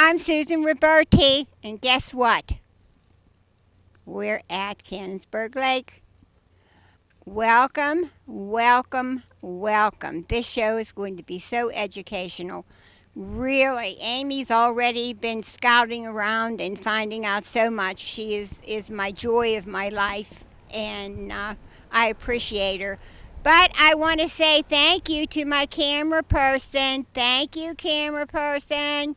I'm Susan Roberti, and guess what? We're at Cannonsburg Lake. Welcome, welcome, welcome. This show is going to be so educational. Really, Amy's already been scouting around and finding out so much. She is my joy of my life, and I appreciate her. But I want to say thank you to my camera person. Thank you, camera person.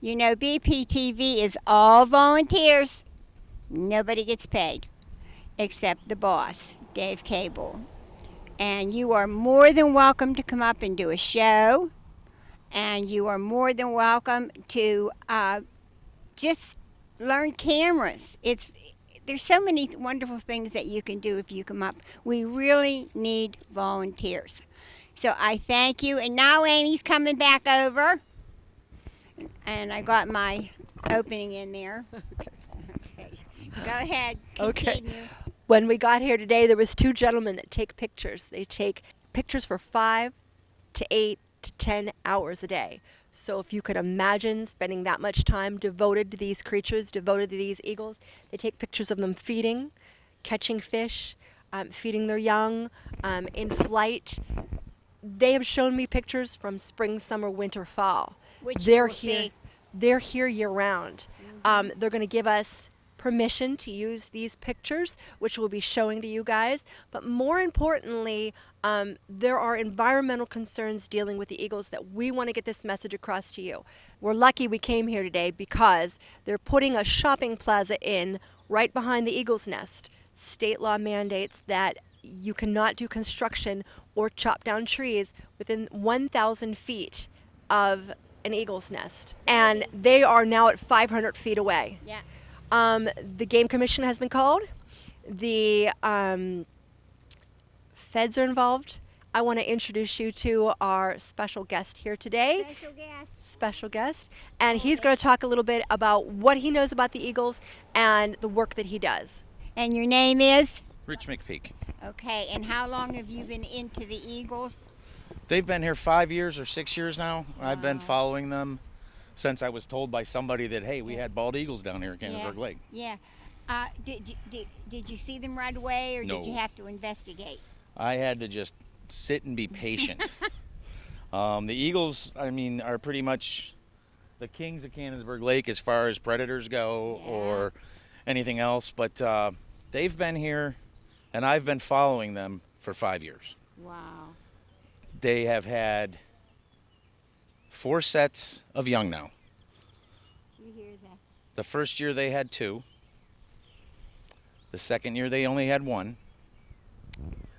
You know, BPTV is all volunteers. Nobody gets paid except the boss, Dave Cable. And you are more than welcome to come up and do a show. And you are more than welcome to just learn cameras. There's so many wonderful things that you can do if you come up. We really need volunteers. So I thank you. And now Amy's coming back over. And I got my opening in there. Okay. Go ahead. Okay. Continue. When we got here today, there was two gentlemen that take pictures. They take pictures for 5 to 8 to 10 hours a day. So if you could imagine spending that much time devoted to these creatures, devoted to these eagles, they take pictures of them feeding, catching fish, feeding their young, in flight. They have shown me pictures from spring, summer, winter, fall. Which They're we'll here. see. They're here year round. They're going to give us permission to use these pictures, which we'll be showing to you guys. But more importantly, there are environmental concerns dealing with the eagles that we want to get this message across to you. We're lucky we came here today because they're putting a shopping plaza in right behind the eagle's nest. State law mandates that you cannot do construction or chop down trees within 1,000 feet of an eagle's nest. And they are now at 500 feet away. Yeah. The Game Commission has been called. The feds are involved. I want to introduce you to our special guest here today. Special guest. Special guest. And he's going to talk a little bit about what he knows about the Eagles and the work that he does. And your name is? Rich McPeak. Okay, and how long have you been into the Eagles? They've been here 5 years or 6 years now. I've been Wow. following them since I was told by somebody that, hey, we had bald eagles down here at Cannonsburg Lake. Yeah. Did you see them right away, or did you No. have to investigate? I had to just sit and be patient. The eagles, I mean, are pretty much the kings of Cannonsburg Lake as far as predators go Yeah. or anything else. But they've been here, and I've been following them for 5 years. Wow. They have had 4 sets of young now. You hear that? The first year they had 2. The second year they only had 1.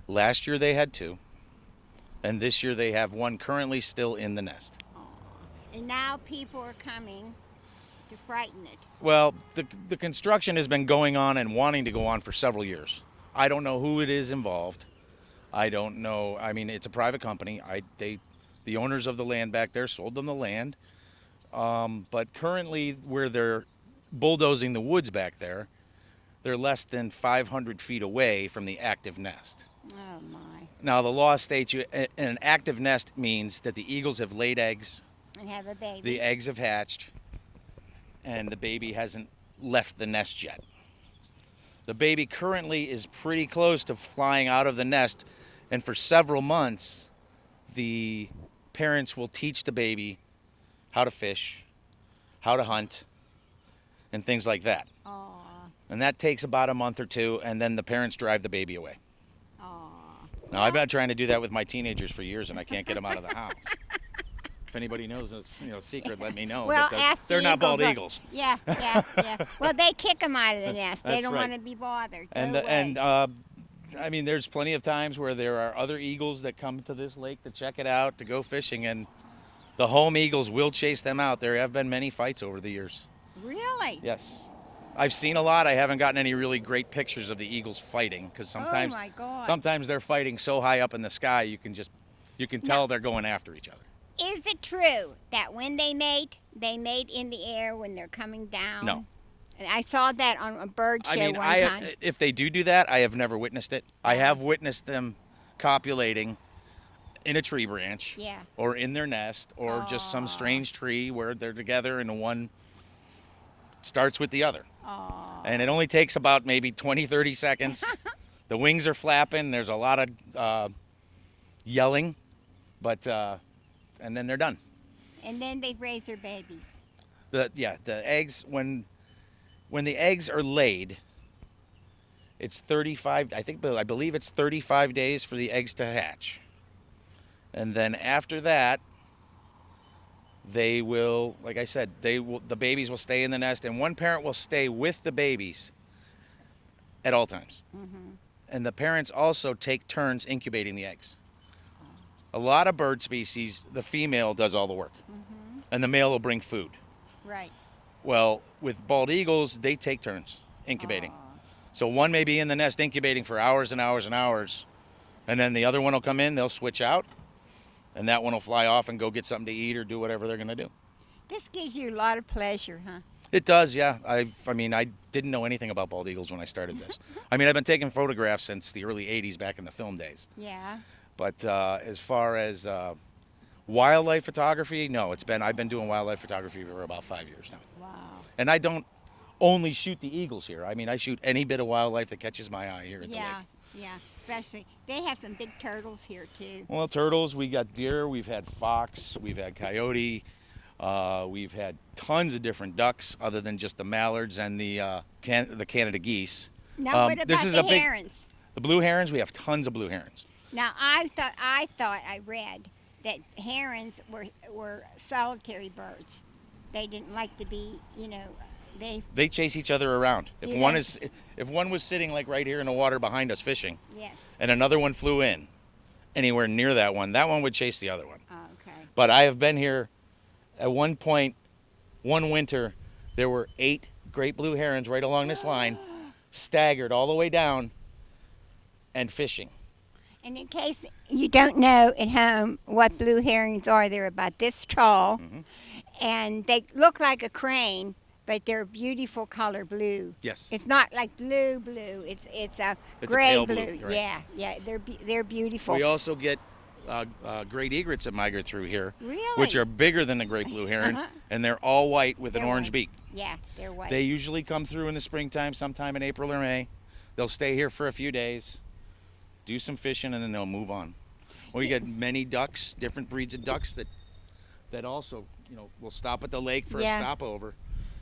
Last year they had 2. And this year they have 1 currently still in the nest. And now people are coming to frighten it. Well, the construction has been going on and wanting to go on for several years. I don't know who it is involved. I don't know. I mean, it's a private company. The owners of the land back there sold them the land. But currently where they're bulldozing the woods back there, they're less than 500 feet away from the active nest. Oh my. Now, the law states an active nest means that the eagles have laid eggs, And have a baby. the eggs have hatched, and the baby hasn't left the nest yet. The baby currently is pretty close to flying out of the nest, and for several months, the parents will teach the baby how to fish, how to hunt, and things like that. Aw. And that takes about a month or 2, and then the parents drive the baby away. Aw. Now, I've been trying to do that with my teenagers for years, and I can't get them out of the house. If anybody knows a secret, let me know. Well, But ask they're the not bald eagles. eagles. Yeah. Well, they kick them out of the nest. They That's don't right. want to be bothered. And Go away. I mean, there's plenty of times where there are other eagles that come to this lake to check it out, to go fishing, and the home eagles will chase them out. There have been many fights over the years. Really? Yes. I've seen a lot. I haven't gotten any really great pictures of the eagles fighting because sometimes Oh my God. sometimes they're fighting so high up in the sky you can tell they're going after each other. Is it true that when they mate in the air when they're coming down? No. And I saw that on a bird show I mean, one time. if they do that, I have never witnessed it. I have witnessed them copulating in a tree branch Yeah. or in their nest or just some Aw. strange tree where they're together in one starts with the other. Aw. And it only takes about maybe 20, 30 seconds. The wings are flapping. There's a lot of yelling, but and then they're done. And then they raise their babies. The eggs, when the eggs are laid, it's 35. I believe it's 35 days for the eggs to hatch, and then after that, they will, like I said, the babies will stay in the nest, and one parent will stay with the babies at all times. Mm-hmm. And the parents also take turns incubating the eggs. A lot of bird species, the female does all the work, Mm-hmm. and the male will bring food. Right. Well, with bald eagles, they take turns incubating. Aw. So one may be in the nest incubating for hours and hours and hours, and then the other one will come in, they'll switch out, and that one will fly off and go get something to eat or do whatever they're going to do. This gives you a lot of pleasure, huh? It does, yeah. I didn't know anything about bald eagles when I started this. I've been taking photographs since the early 80s back in the film days. Yeah. But as far as wildlife photography, no, I've been doing wildlife photography for about 5 years now. Wow. And I don't only shoot the eagles here. I shoot any bit of wildlife that catches my eye here at the Yeah. lake. Yeah. Especially, they have some big turtles here too. Well, turtles, we got deer, we've had fox, we've had coyote, we've had tons of different ducks other than just the mallards and the Canada geese. Now, what this about is the a big- herons? The blue herons, we have tons of blue herons. Now, I read that herons were solitary birds. They didn't like to be, They chase each other around. Do If one was sitting like right here in the water behind us fishing, yes. and another one flew in anywhere near that one would chase the other one. Oh, okay. But I have been here at one point, one winter, there were 8 great blue herons right along this line, staggered all the way down and fishing. And in case you don't know at home what blue herons are, they're about this tall, Mhm. and they look like a crane, but they're beautiful color blue. Yes. It's not like blue. It's a It's a gray pale blue. blue, right. Yeah. They're beautiful. We also get great egrets that migrate through here, Really? which are bigger than the great blue heron, and they're all white with an They're orange white. beak. Yeah, they're white. They usually come through in the springtime, sometime in April or May. They'll stay here for a few days, do some fishing, and then they'll move on. We get many ducks, different breeds of ducks that also, will stop at the lake for Yeah. a stopover.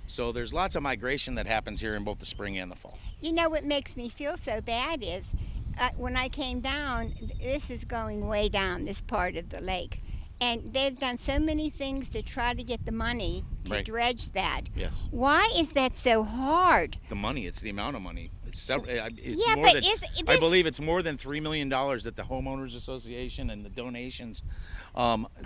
So there's lots of migration that happens here in both the spring and the fall. You know what makes me feel so bad is when I came down, this is going way down this part of the lake. And they've done so many things to try to get the money to Right. dredge that. Yes. Why is that so hard? The money, it's the amount of money. It's Yeah, more but than, is I this- believe it's more than $3 million that the Homeowners Association and the donations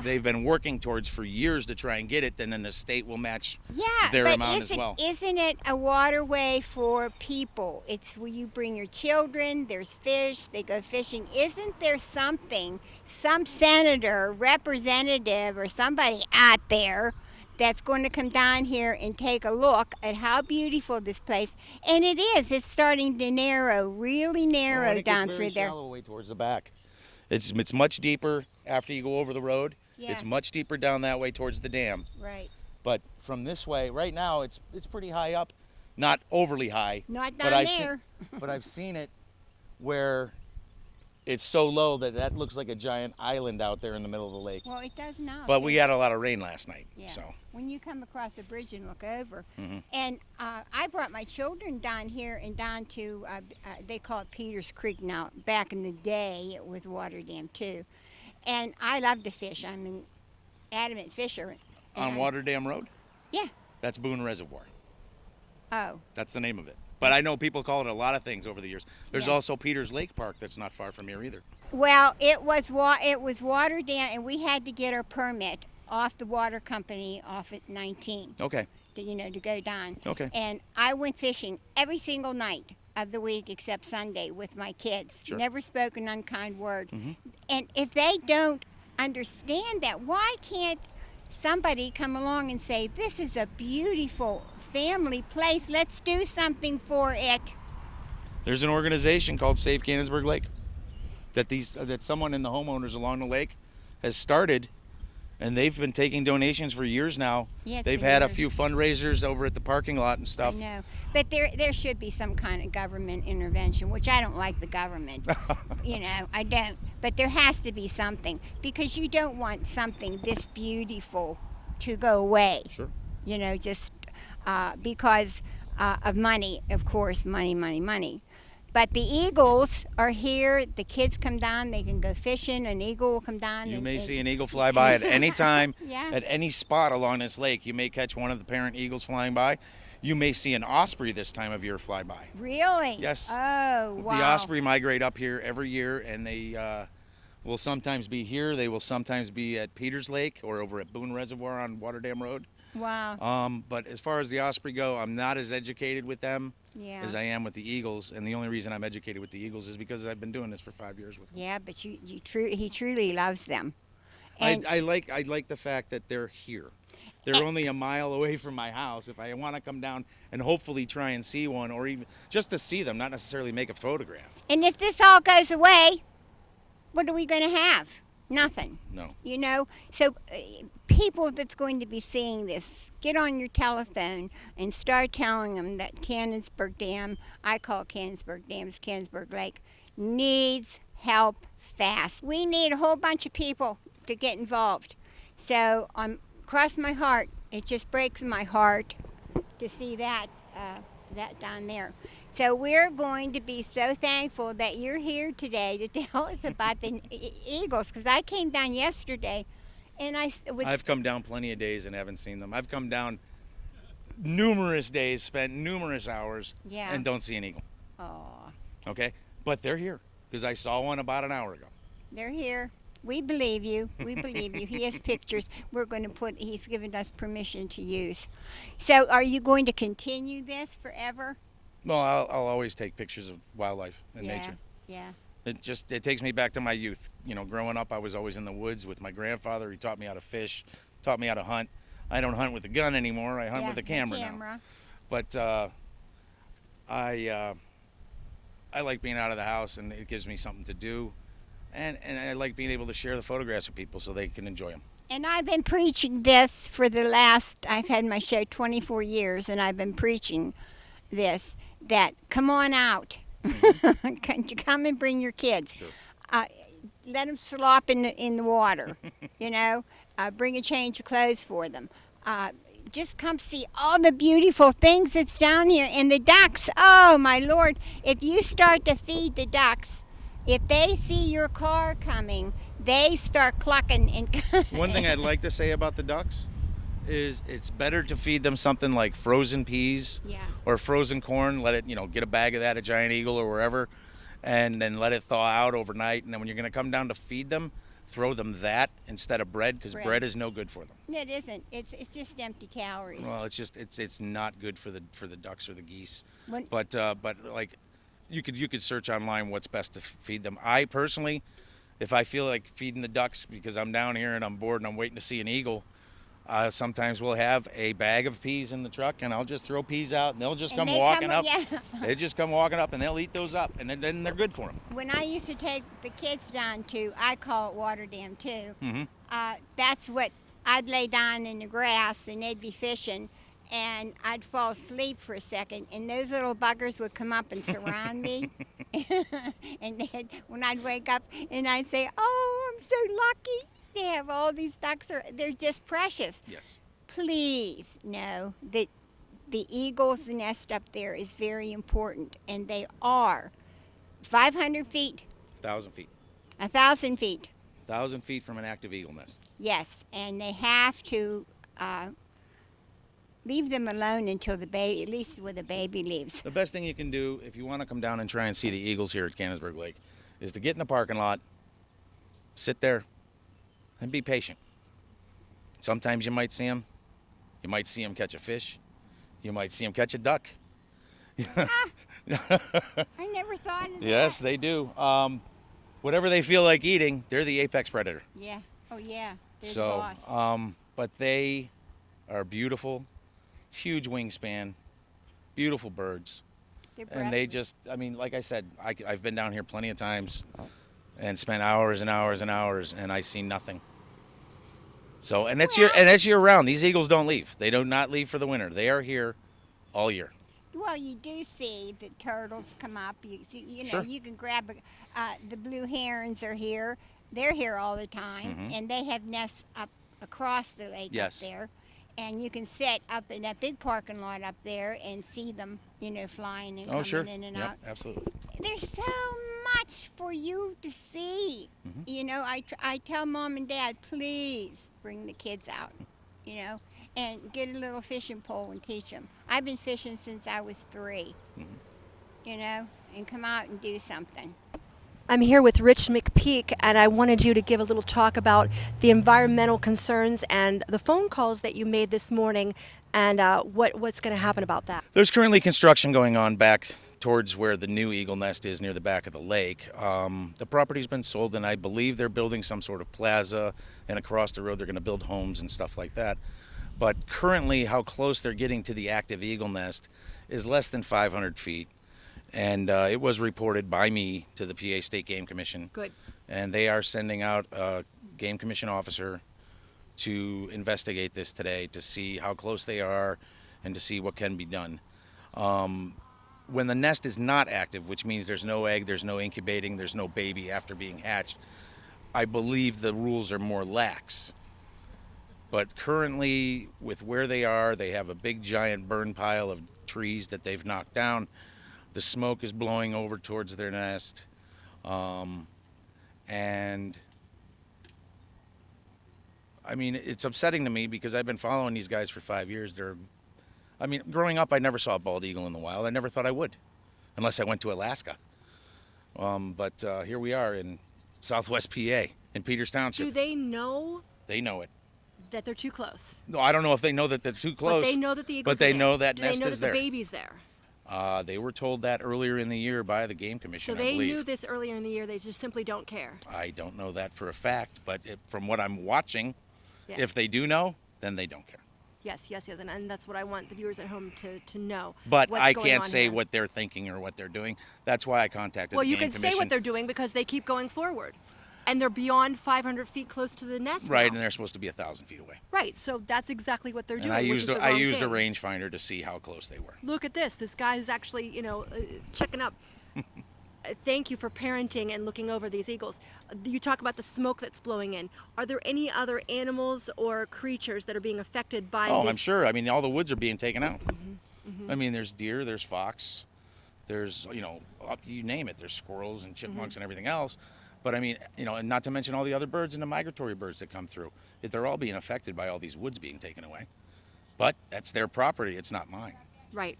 they've been working towards for years to try and get it, and then the state will match Yeah, their but amount as well. isn't it a waterway for people? It's where you bring your children, there's fish, they go fishing. Isn't there something, some senator, representative, or somebody out there that's going to come down here and take a look at how beautiful this place, and it's starting to narrow, really narrow and it down gets very through there. shallow way towards the back. It's much deeper after you go over the road. Yeah. It's much deeper down that way towards the dam. Right. But from this way, right now, it's pretty high up, not overly high. Not but down there. But I've seen it where it's so low that looks like a giant island out there in the middle of the lake. Well, it does now. But we too. had a lot of rain last night, Yeah. so. When you come across the bridge and look over, Mhm. and I brought my children down here and down to they call it Peters Creek now. Back in the day, it was Water Dam too, and I love to fish. I'm an adamant fisher. On Water Dam Road? Yeah. That's Boone Reservoir. Oh, That's the name of it. But I know people call it a lot of things over the years. There's Yeah. also Peters Lake Park that's not far from here either. well, it was Water Dam, and we had to get our permit off the water company off at 19. Okay. To go down. Okay. And I went fishing every single night of the week except Sunday with my kids. Sure. Never spoke an unkind word. Mhm. And if they don't understand that, why can't somebody come along and say, this is a beautiful family place, let's do something for it? There's an organization called Save Cannonsburg Lake that someone in the homeowners along the lake has started, and they've been taking donations for years now. Yeah, it's They've been had a years. few fundraisers over at the parking lot and I stuff. know, but there should be some kind of government intervention, which I don't like the government. I don't. But there has to be something because you don't want something this beautiful to go away. Sure. Just because of money, of course, money, money, money. But the eagles are here. The kids come down. They can go fishing. An eagle will come down. You and- may and- see an eagle fly by at any time, Yeah. at any spot along this lake. You may catch one of the parent eagles flying by. You may see an osprey this time of year fly by. Really? Yes. Oh, wow. The osprey migrate up here every year, and they will sometimes be here. They will sometimes be at Peters Lake or over at Boone Reservoir on Waterdam Road. Wow. But as far as the osprey go, I'm not as educated with them Yeah. as I am with the eagles, and the only reason I'm educated with the eagles is because I've been doing this for 5 years with them. Yeah, but he truly loves them. And I like the fact that they're here. They're only a mile away from my house. If I want to come down and hopefully try and see one, or even just to see them, not necessarily make a photograph. and if this all goes away, what are we going to have? Nothing. No. So people that's going to be seeing this, get on your telephone and start telling them that Cannonsburg Dam, I call Cannonsburg Dam, it's Cannonsburg Lake, needs help fast. We need a whole bunch of people to get involved. So cross my heart, it just breaks my heart to see that down there. So we're going to be so thankful that you're here today to tell us about the eagles, because I came down yesterday, and I've come down plenty of days and haven't seen them. I've come down numerous days, spent numerous hours, Yeah. and don't see an eagle. Oh, Okay? But they're here because I saw one about an hour ago. they're here. We believe you. We believe you. He has pictures. He's given us permission to use. So are you going to continue this forever? Well, I'll always take pictures of wildlife and Yeah. nature. Yeah. It takes me back to my youth. Growing up, I was always in the woods with my grandfather. He taught me how to fish, taught me how to hunt. I don't hunt with a gun anymore. I hunt Yeah, with a camera now. But I like being out of the house, and it gives me something to do, and I like being able to share the photographs with people so they can enjoy them. And I've been preaching this I've had my show 24 years, and I've been preaching this, that come on out. Come and bring your kids. Sure. Let them slop in the water, bring a change of clothes for them. Just come see all the beautiful things that's down here. And the ducks, oh my Lord, if you start to feed the ducks, if they see your car coming, they start clucking. And One thing I'd like to say about the ducks is it's better to feed them something like frozen peas Yeah. or frozen corn. Let it, get a bag of that at Giant Eagle or wherever, and then let it thaw out overnight. And then when you're going to come down to feed them, throw them that instead of bread, because Bread. bread is no good for them. It isn't. It's just empty calories. Well, it's not good for the ducks or the geese. When- But like you could search online what's best to feed them. I personally, if I feel like feeding the ducks because I'm down here and I'm bored and I'm waiting to see an eagle, sometimes we'll have a bag of peas in the truck, and I'll just throw peas out, and they'll just And come they walking come- up. yeah. They just come walking up, and they'll eat those up, and then they're good for them. When I used to take the kids down to, I call it Waterdam too. Mm-hmm. That's what I'd lay down in the grass and they'd be fishing, and I'd fall asleep for a second, and those little buggers would come up and surround me. And then when I'd wake up, and I'd say, "Oh, I'm so lucky. They have all these ducks. They're just precious." Yes. Please know that the eagle's nest up there is very important, and they are 500 feet, 1,000 feet. 1,000 feet. 1,000 feet from an active eagle nest. Yes, and they have to leave them alone until the baby, at least when the baby leaves. The best thing you can do if you want to come down and try and see the eagles here at Cannonsburg Lake is to get in the parking lot, sit there, and be patient. Sometimes you might see them. You might see them catch a fish. You might see them catch a duck. I never thought of Yes, that. they do. Whatever they feel like eating, they're the apex predator. Yeah. Oh, yeah. They're the So, boss. but they are beautiful, huge wingspan, beautiful birds. They're And they breathless. just, like I said, I've been down here plenty of times and spent hours and hours and hours, and I see nothing. So, and that's year round. These eagles don't leave. They do not leave for the winter. They are here all year. Well, you do see the turtles come up. You know, Sure. you can grab the blue herons are here. They're here all the time, and they have nests up across the lake Yes. up there. And you can sit up in that big parking lot up there and see them, you know, flying and Oh, coming sure. in and Yep, out. absolutely. There's so much for you to see. You know, I tell mom and dad, please bring the kids out, you know, and get a little fishing pole and teach them. I've been fishing since I was 3, you know, and come out and do something. I'm here with Rich McPeak, and I wanted you to give a little talk about the environmental concerns and the phone calls that you made this morning, and what's going to happen about that. There's currently construction going on back towards where the new eagle nest is near the back of the lake. The property's been sold, and I believe they're building some sort of plaza, and across the road they're going to build homes and stuff like that. But currently, how close they're getting to the active eagle nest is less than 500 feet. And it was reported by me to the PA State Game Commission. Good. And they are sending out a Game Commission officer to investigate this today to see how close they are and to see what can be done. When the nest is not active, which means there's no egg, there's no incubating, there's no baby after being hatched, I believe the rules are more lax. But currently, with where they are, they have a big giant burn pile of trees that they've knocked down. The smoke is blowing over towards their nest. And I mean, it's upsetting to me because I've been following these guys for 5 years. Growing up, I never saw a bald eagle in the wild. I never thought I would, unless I went to Alaska. But here we are in Southwest PA, in Peters Township. Do they know They know it. that they're too close? No, I don't know if they know that they're too close. But they know that the eagles But they are there. know that Do nest they know is that there. the baby's there? They were told that earlier in the year by the Game Commission, So I they believe. knew this earlier in the year. They just simply don't care. I don't know that for a fact, but from what I'm watching, Yeah. if they do know, then they don't care. Yes, and that's what I want the viewers at home to know. But what's I going can't on say here. what they're thinking or what they're doing. That's why I contacted Well, the you Game can Commission. say what they're doing because they keep going forward, and they're beyond 500 feet close to the nest. Right, now. and they're supposed to be 1,000 feet away. Right, so that's exactly what they're doing. And I which used is the I wrong used a thing. rangefinder to see how close they were. Look at this. This guy who's actually, checking up. Thank you for parenting and looking over these eagles. You talk about the smoke that's blowing in. Are there any other animals or creatures that are being affected by Oh, this? I'm sure. I mean, all the woods are being taken out. I mean, there's deer, there's fox, there's, you name it. There's squirrels and chipmunks and everything else. But I mean, and not to mention all the other birds and the migratory birds that come through. They're all being affected by all these woods being taken away. But that's their property. It's not mine. Right.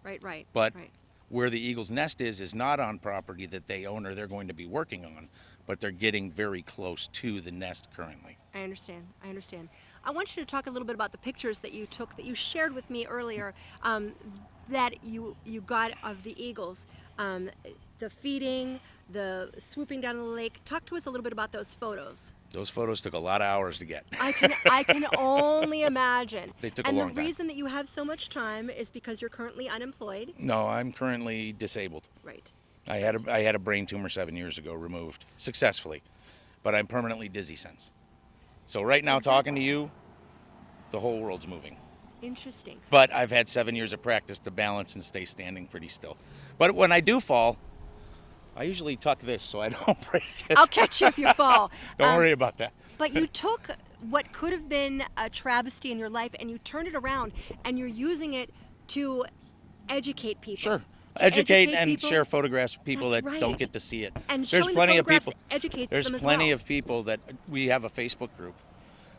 But right. where the eagle's nest is not on property that they own or they're going to be working on, but they're getting very close to the nest currently. I understand. I want you to talk a little bit about the pictures that you took, that you shared with me earlier, that you got of the eagles, the feeding, the swooping down the lake. Talk to us a little bit about those photos. Those photos took a lot of hours to get. I can only imagine. They took a and long the time. reason that you have so much time is because you're currently unemployed. No, I'm currently disabled. Right. I had a brain tumor 7 years ago, removed successfully, but I'm permanently dizzy since. So right now, talking to you, the whole world's moving. Interesting. But I've had 7 years of practice to balance and stay standing pretty still. But when I do fall, I usually tuck this so I don't break it. I'll catch you if you fall. Don't worry about that. But you took what could have been a travesty in your life and you turned it around, and you're using it to educate people. Sure. To Educate and people. share photographs of people That's that right. don't get to see it. And There's showing plenty the of photographs people. educates There's them as plenty well. of people that we have a Facebook group.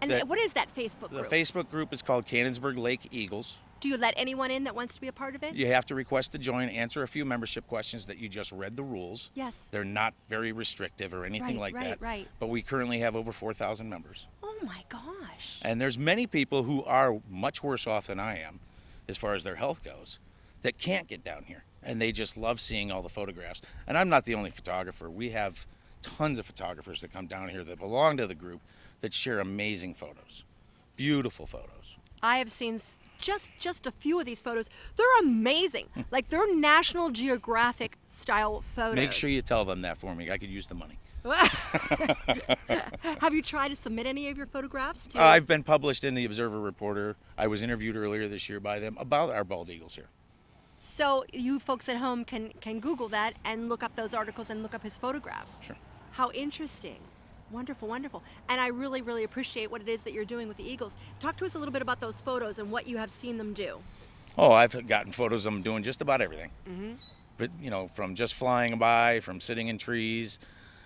And that- what is that Facebook The group? Facebook group is called Cannonsburg Lake Eagles. Do you let anyone in that wants to be a part of it? You have to request to join, answer a few membership questions that you just read the rules. Yes. They're not very restrictive or anything like that. Right. But we currently have over 4,000 members. Oh my gosh. And there's many people who are much worse off than I am as far as their health goes that can't get down here. And they just love seeing all the photographs. And I'm not the only photographer. We have tons of photographers that come down here that belong to the group that share amazing photos. Beautiful photos. I have seen just a few of these photos. They're amazing. Like they're National Geographic style photos. Make sure you tell them that for me. I could use the money. Have you tried to submit any of your photographs to? I've been published in the Observer Reporter. I was interviewed earlier this year by them about our bald eagles here. So you folks at home can Google that and look up those articles and look up his photographs. Sure. How interesting. Wonderful, wonderful. And I really, really appreciate what it is that you're doing with the eagles. Talk to us a little bit about those photos and what you have seen them do. Oh, I've gotten photos of them doing just about everything. Mm-hmm. But, from just flying by, from sitting in trees,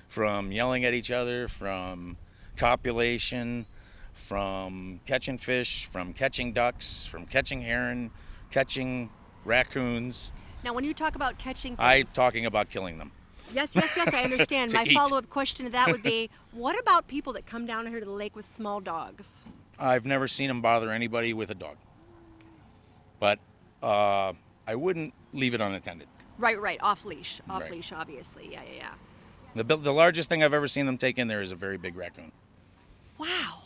from yelling at each other, from copulation, from catching fish, from catching ducks, from catching heron, catching raccoons. Now, when you talk about catching I'm things, talking about killing them. yes, I understand. To My eat. follow-up question to that would be, what about people that come down here to the lake with small dogs? I've never seen them bother anybody with a dog. But I wouldn't leave it unattended. Right, off leash, Right. obviously. Yeah. The largest thing I've ever seen them take in there is a very big raccoon. Wow.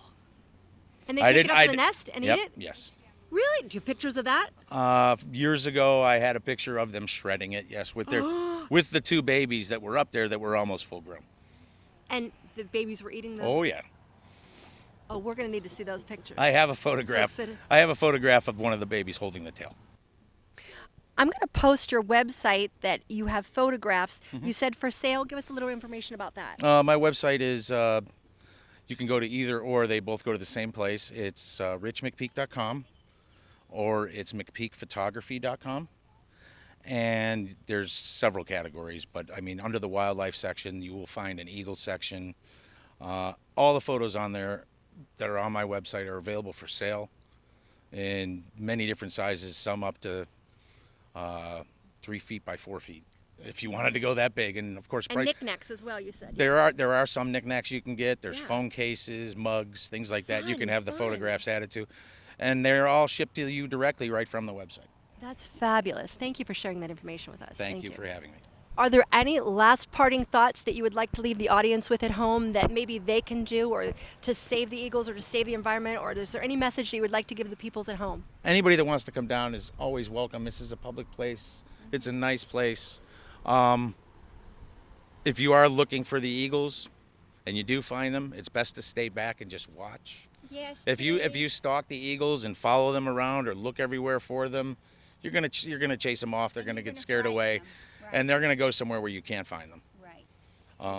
And they I take did- it up I to the did- nest and Yep, eat it? yes. Really? Do you have pictures of that? Years ago, I had a picture of them shredding it. Yes, with with the two babies that were up there that were almost full grown. And the babies were eating them? Oh yeah, Oh, we're going to need to see those pictures. I have a photograph. Folks that- I have a photograph of one of the babies holding the tail. I'm going to post your website that you have photographs. Mm-hmm. You said for sale. Give us a little information about that. My website is. You can go to either or. They both go to the same place. It's richmcpeak.com, or it's mcpeakphotography.com. And there's several categories, but I mean, under the wildlife section, you will find an eagle section. All the photos on there that are on my website are available for sale in many different sizes, some up to 3 feet by 4 feet, if you wanted to go that big. And of course, And knickknacks as well, you said. there are some knickknacks you can get. There's Yeah. phone cases, mugs, things like that. You Fun, can have the fun. photographs added to, and they're all shipped to you directly right from the website. That's fabulous. Thank you for sharing that information with us. Thank you for having me. Are there any last parting thoughts that you would like to leave the audience with at home that maybe they can do or to save the eagles or to save the environment? Or is there any message that you would like to give the peoples at home? Anybody that wants to come down is always welcome. This is a public place. It's a nice place. If you are looking for the eagles and you do find them, it's best to stay back and just watch. Yes. If you stalk the eagles and follow them around or look everywhere for them, you're gonna chase them off. They're gonna get scared frighten away, them. Right. and they're gonna go somewhere where you can't find them. Right.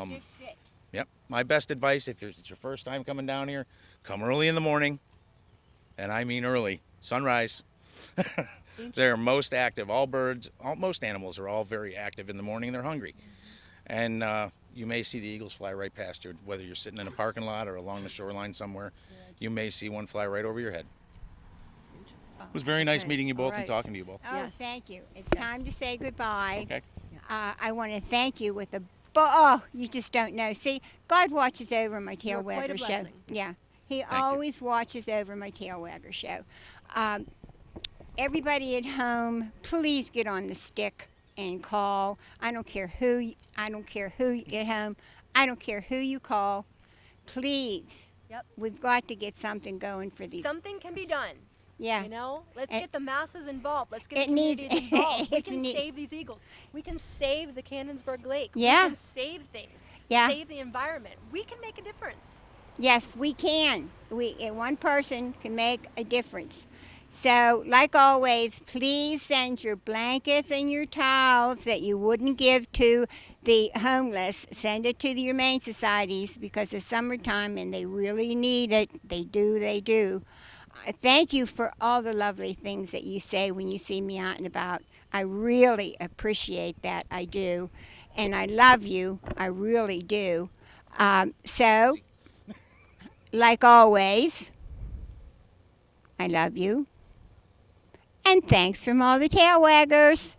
Just sit. Yep. My best advice, if it's your first time coming down here, come early in the morning, and I mean early, sunrise. They're most active. Most animals are all very active in the morning. They're hungry, and you may see the eagles fly right past you, whether you're sitting in a parking lot or along the shoreline somewhere. You may see one fly right over your head. It was very nice Okay. meeting you both All and right. talking to you both. Oh, Yes. thank you. It's time to say goodbye. Okay. I want to thank you with a. Oh, you just don't know. See, God watches over my tail You're quite a wagger show. blessing. Yeah, He you. always watches over my tail wagger show. Everybody at home, please get on the stick and call. I don't care who. I don't care who at home. I don't care who you call. Please. Yep. We've got to get something going for these. Something can be done. Yeah. You know, let's It- get the masses involved. Let's get it the needs- communities involved. We it's can need- save these eagles. We can save the Cannonsburg Lake. Yeah. We can save things. Yeah. Save the environment. We can make a difference. Yes, we can. One person can make a difference. So, like always, please send your blankets and your towels that you wouldn't give to the homeless. Send it to the Humane Societies because it's summertime and they really need it. They do. Thank you for all the lovely things that you say when you see me out and about. I really appreciate that. I do. And I love you. I really do. So, like always, I love you. And thanks from all the tail waggers.